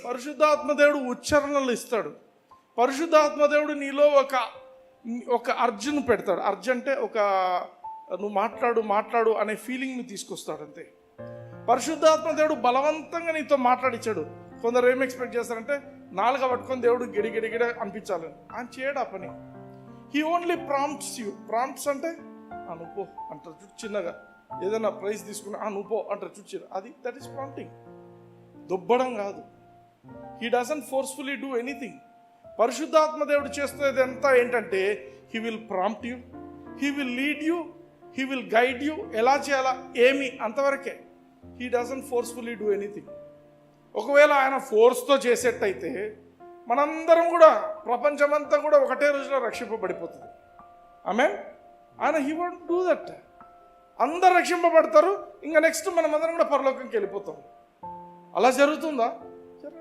పరిశుద్ధాత్మ దేవుడు ఉచ్చారణలు ఇస్తాడు. పరిశుద్ధాత్మ దేవుడు నీలో ఒక అర్జును పెడతాడు. అర్జు అంటే నువ్వు మాట్లాడు అనే ఫీలింగ్ని తీసుకొస్తాడు అంతే. పరిశుద్ధాత్మ దేవుడు బలవంతంగా నీతో మాట్లాడించాడు. కొందరు ఏం ఎక్స్పెక్ట్ చేస్తారంటే నాలుక పట్టుకొని దేవుడు గిడిగిడిగిడ అనిపించాలని. ఆయన చేయడు ఆ పని. He only prompts you. Prompts అంటే నువ్వు పో అంటారు చూడు, చిన్నగా ఏదైనా ప్రైజ్ తీసుకున్నా నువ్వు పో అంటారు చూడు, అది దట్ ఈస్ ప్రాంప్టింగ్. దుబ్బడం కాదు. He doesn't forcefully do anything. పరిశుద్ధాత్మ దేవుడు చేస్తున్నది అంతా ఏంటంటే he will prompt you, he will lead you, he will guide you. ఎలా చేయాలా ఏమి అంతవరకే. He doesn't forcefully do anything. ఒకవేళ ఆయన ఫోర్స్తో చేసేట్టయితే మనందరం కూడా, ప్రపంచమంతా కూడా ఒకటే రోజులో రక్షింపబడిపోతుంది. ఆమేన్. ఆయన హీ వోంట్ డూ దట్. అందరు రక్షింపబడతారు, ఇంకా నెక్స్ట్ మనమందరం కూడా పరలోకంకి వెళ్ళిపోతాం. అలా జరుగుతుందా?